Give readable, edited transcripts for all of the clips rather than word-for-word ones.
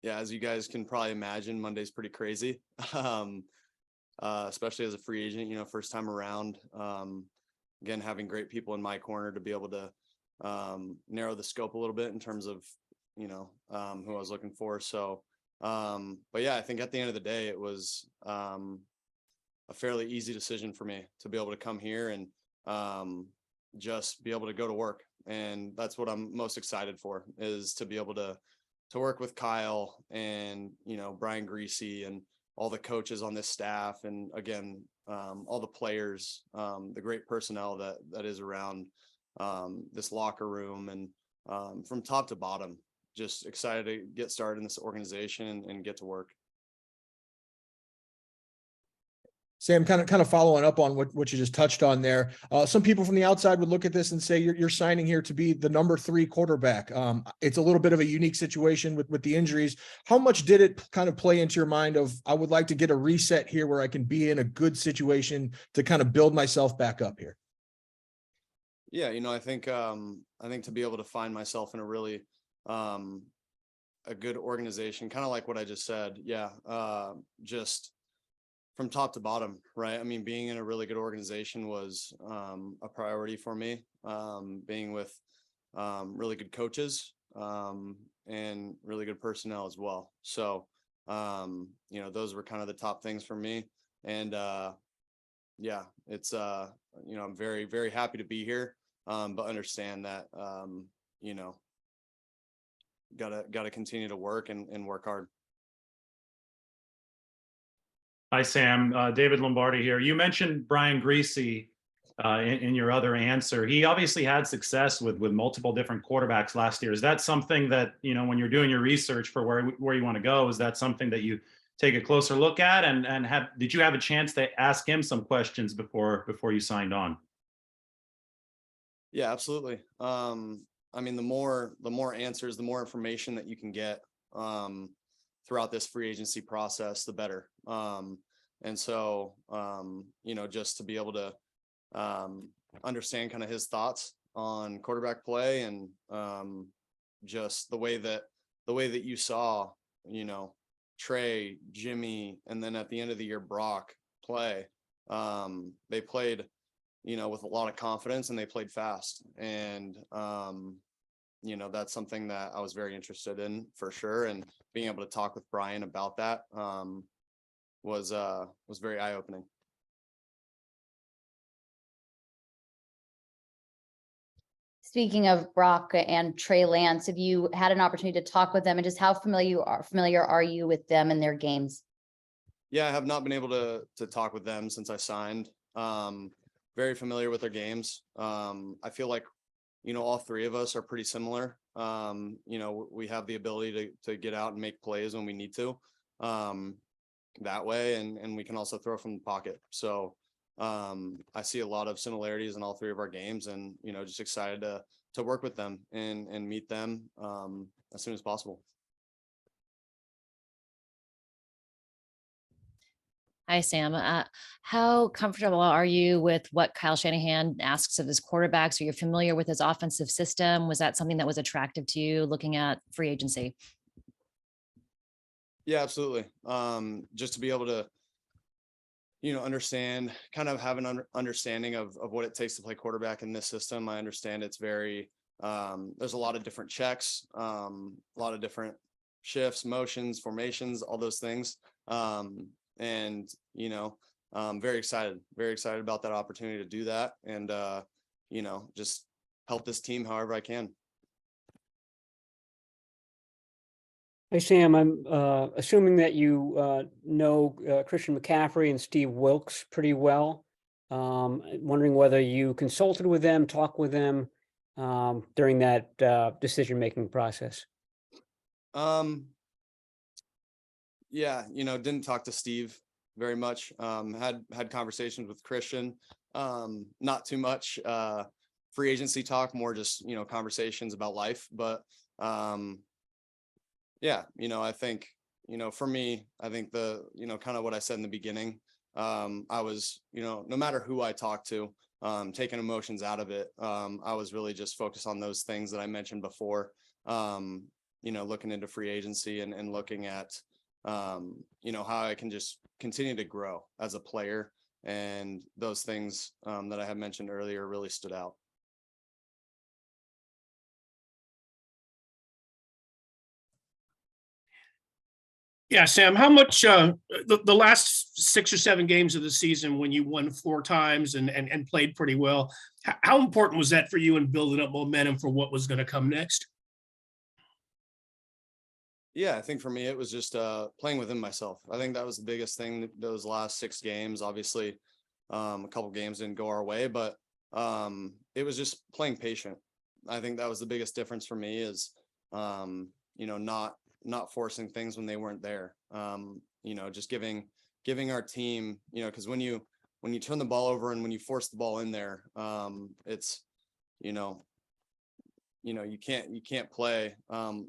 Yeah, as you guys can probably imagine, Monday's pretty crazy. Um, Especially as a free agent, first time around. Again, having great people in my corner to be able to narrow the scope a little bit in terms of, who I was looking for. So, but yeah, I think at the end of the day, it was a fairly easy decision for me to be able to come here and just be able to go to work. And that's what I'm most excited for, is to be able to work with Kyle and, Brian Greasy and all the coaches on this staff. And again, all the players, the great personnel that is around this locker room, and from top to bottom, just excited to get started in this organization and get to work. Sam, kind of following up on what you just touched on there. Some people from the outside would look at this and say you're signing here to be the number 3 quarterback. It's a little bit of a unique situation with the injuries. How much did it kind of play into your mind of, I would like to get a reset here where I can be in a good situation to kind of build myself back up here? Yeah, I think to be able to find myself in a really a good organization, kind of like what I just said. Yeah, just from top to bottom, right? I mean, being in a really good organization was a priority for me. Being with really good coaches and really good personnel as well. So, those were kind of the top things for me. And yeah, it's I'm very, very happy to be here, but understand that gotta continue to work and work hard. Hi, Sam. David Lombardi here. You mentioned Brian Greasy in your other answer. He obviously had success with multiple different quarterbacks last year. Is that something that, when you're doing your research for where you want to go, is that something that you take a closer look at? And did you have a chance to ask him some questions before you signed on? Yeah, absolutely. I mean, the more answers, the more information that you can get throughout this free agency process, the better. And so, just to be able to understand kind of his thoughts on quarterback play, and just the way that you saw, Trey, Jimmy, and then at the end of the year, Brock play. They played, with a lot of confidence, and they played fast. And, that's something that I was very interested in, for sure. And being able to talk with Brian about that was very eye-opening. Speaking of Brock and Trey Lance, have you had an opportunity to talk with them, and just how familiar are you with them and their games? Yeah, I have not been able to talk with them since I signed. Very familiar with their games. I feel like, all 3 of us are pretty similar. We have the ability to get out and make plays when we need to, that way. And we can also throw from the pocket. So I see a lot of similarities in all 3 of our games, and, just excited to work with them and meet them as soon as possible. Hi, Sam. How comfortable are you with what Kyle Shanahan asks of his quarterbacks? Are you familiar with his offensive system? Was that something that was attractive to you looking at free agency? Yeah, absolutely. Just to be able to, understand, kind of have an understanding of what it takes to play quarterback in this system. I understand it's very, there's a lot of different checks, a lot of different shifts, motions, formations, all those things. And, very excited about that opportunity to do that. And, just help this team however I can. Hey, Sam, I'm assuming that you know Christian McCaffrey and Steve Wilks pretty well. Wondering whether you consulted with them, talked with them during that decision-making process. Yeah, didn't talk to Steve very much. Had conversations with Christian, not too much free agency talk, more just, conversations about life. But yeah, I think, for me, I think the, kind of what I said in the beginning, I was, no matter who I talked to, taking emotions out of it. I was really just focused on those things that I mentioned before. looking into free agency and looking at, how I can just continue to grow as a player. And those things that I had mentioned earlier really stood out. Yeah, Sam, how much the last 6 or 7 games of the season when you won 4 times and played pretty well, how important was that for you in building up momentum for what was going to come next? Yeah, I think for me, it was just playing within myself. I think that was the biggest thing those last 6 games. Obviously, a couple games didn't go our way, but it was just playing patient. I think that was the biggest difference for me is, not forcing things when they weren't there. Just giving our team, because when you turn the ball over and when you force the ball in there, it's, you can't play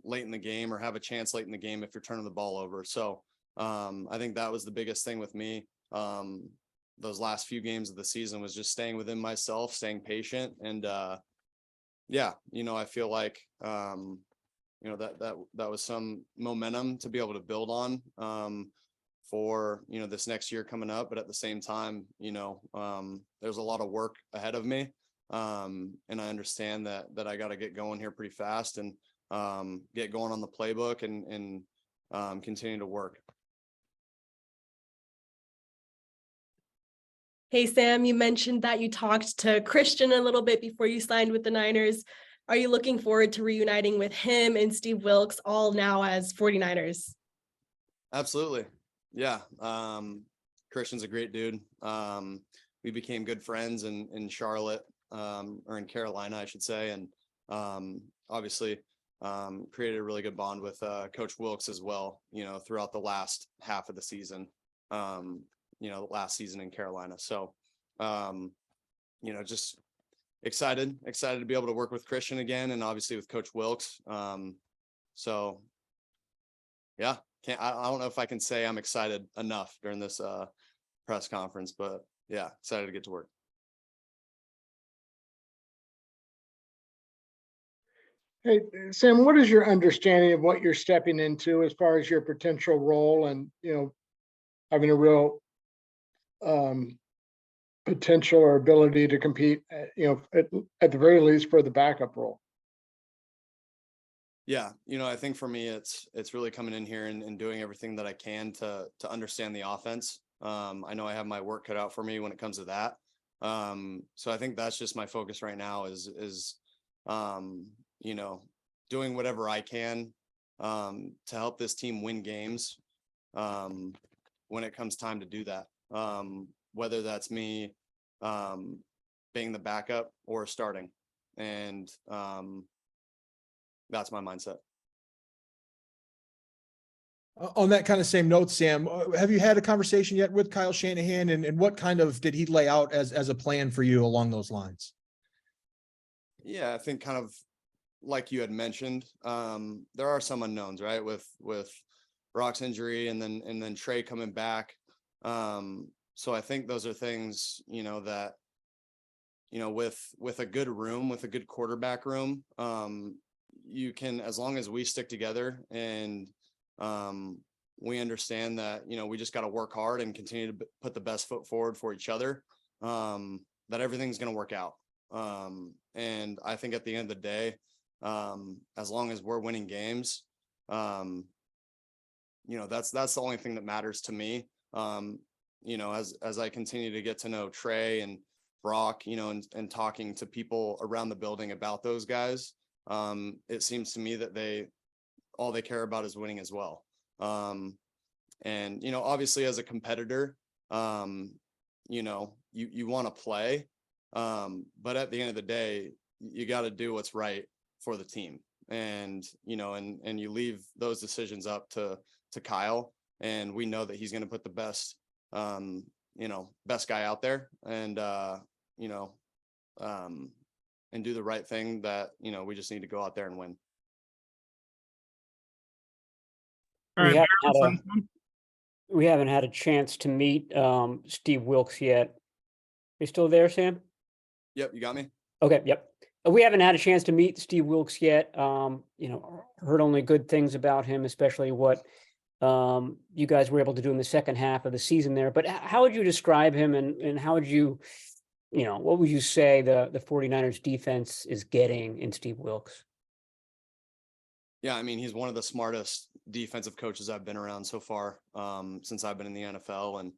late in the game or have a chance late in the game if you're turning the ball over. So I think that was the biggest thing with me. Those last few games of the season was just staying within myself, staying patient. And I feel like, that was some momentum to be able to build on for, this next year coming up. But at the same time, there's a lot of work ahead of me. And I understand that I got to get going here pretty fast and get going on the playbook and continue to work. Hey, Sam, you mentioned that you talked to Christian a little bit before you signed with the Niners. Are you looking forward to reuniting with him and Steve Wilks, all now as 49ers? Absolutely. Yeah. Christian's a great dude. We became good friends in Charlotte, or in Carolina, I should say. And obviously created a really good bond with Coach Wilks as well, throughout the last half of the season, last season in Carolina. So, just excited to be able to work with Christian again, and obviously with Coach Wilks. So yeah, I don't know if I can say I'm excited enough during this press conference, but yeah, excited to get to work. Hey, Sam, what is your understanding of what you're stepping into as far as your potential role and, having a real potential or ability to compete, at the very least for the backup role? Yeah, I think for me, it's really coming in here and doing everything that I can to understand the offense. I know I have my work cut out for me when it comes to that. So I think that's just my focus right now is doing whatever I can to help this team win games when it comes time to do that. Whether that's me being the backup or starting. And that's my mindset. On that kind of same note, Sam, have you had a conversation yet with Kyle Shanahan, and what kind of did he lay out as a plan for you along those lines? Yeah, I think kind of like you had mentioned, there are some unknowns, right? With Brock's injury and then Trey coming back. So I think those are things, that, with a good room, with a good quarterback room, you can, as long as we stick together and we understand that, we just got to work hard and continue to put the best foot forward for each other, that everything's going to work out. And I think at the end of the day, as long as we're winning games, that's the only thing that matters to me. As I continue to get to know Trey and Brock, and talking to people around the building about those guys, it seems to me that all they care about is winning as well. And, obviously as a competitor, you want to play, but at the end of the day, you got to do what's right for the team. And, and you leave those decisions up to Kyle, and we know that he's going to put the best guy out there and, and do the right thing that, we just need to go out there and win. All right, We haven't had a chance to meet Steve Wilks yet. You still there, Sam? Yep. You got me. Okay, yep. We haven't had a chance to meet Steve Wilks yet. Heard only good things about him, especially what you guys were able to do in the second half of the season there. But how would you describe him, and how would you, what would you say the 49ers defense is getting in Steve Wilks? Yeah, I mean, he's one of the smartest defensive coaches I've been around so far, since I've been in the NFL, and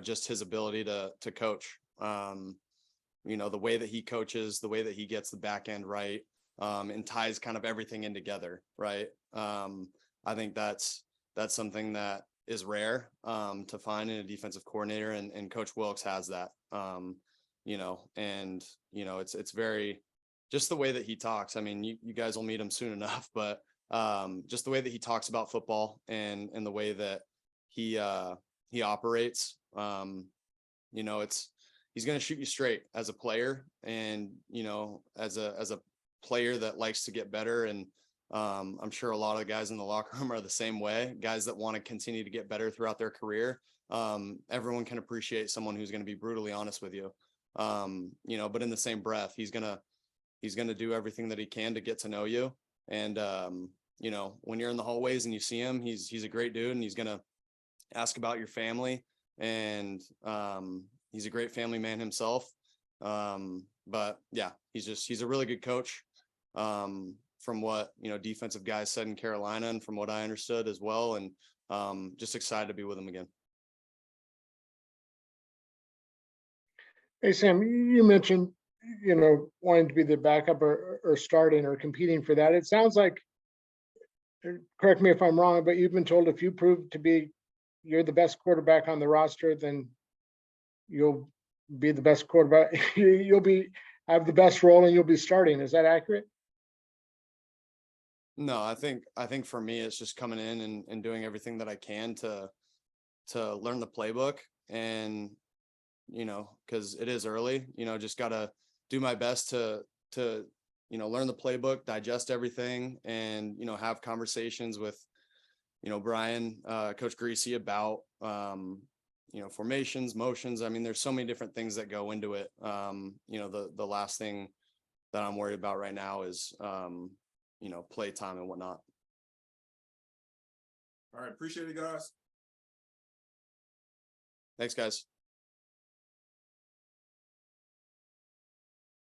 just his ability to coach. The way that he coaches, the way that he gets the back end right, and ties kind of everything in together, right? I think that's something that is rare to find in a defensive coordinator, and Coach Wilks has that. It's very, just the way that he talks. I mean, you guys will meet him soon enough, but just the way that he talks about football and the way that he operates, he's going to shoot you straight as a player, and as a player that likes to get better. And I'm sure a lot of the guys in the locker room are the same way, guys that want to continue to get better throughout their career. Everyone can appreciate someone who's going to be brutally honest with you. But in the same breath, he's going to do everything that he can to get to know you. And, when you're in the hallways and you see him, he's a great dude, and he's going to ask about your family, and he's a great family man himself. But yeah, he's a really good coach. From what, defensive guys said in Carolina, and from what I understood as well. And just excited to be with him again. Hey, Sam, you mentioned, wanting to be the backup or starting or competing for that. It sounds like, correct me if I'm wrong, but you've been told if you prove to be, you're the best quarterback on the roster, then you'll be the best quarterback. Have the best role, and you'll be starting. Is that accurate? No, I think for me, it's just coming in and doing everything that I can to learn the playbook, and, cause it is early, just gotta do my best to learn the playbook, digest everything, and, have conversations with, Brian, Coach Greasy about, formations, motions. I mean, there's so many different things that go into it. The last thing that I'm worried about right now is, play time and whatnot. All right. Appreciate it, guys. Thanks, guys.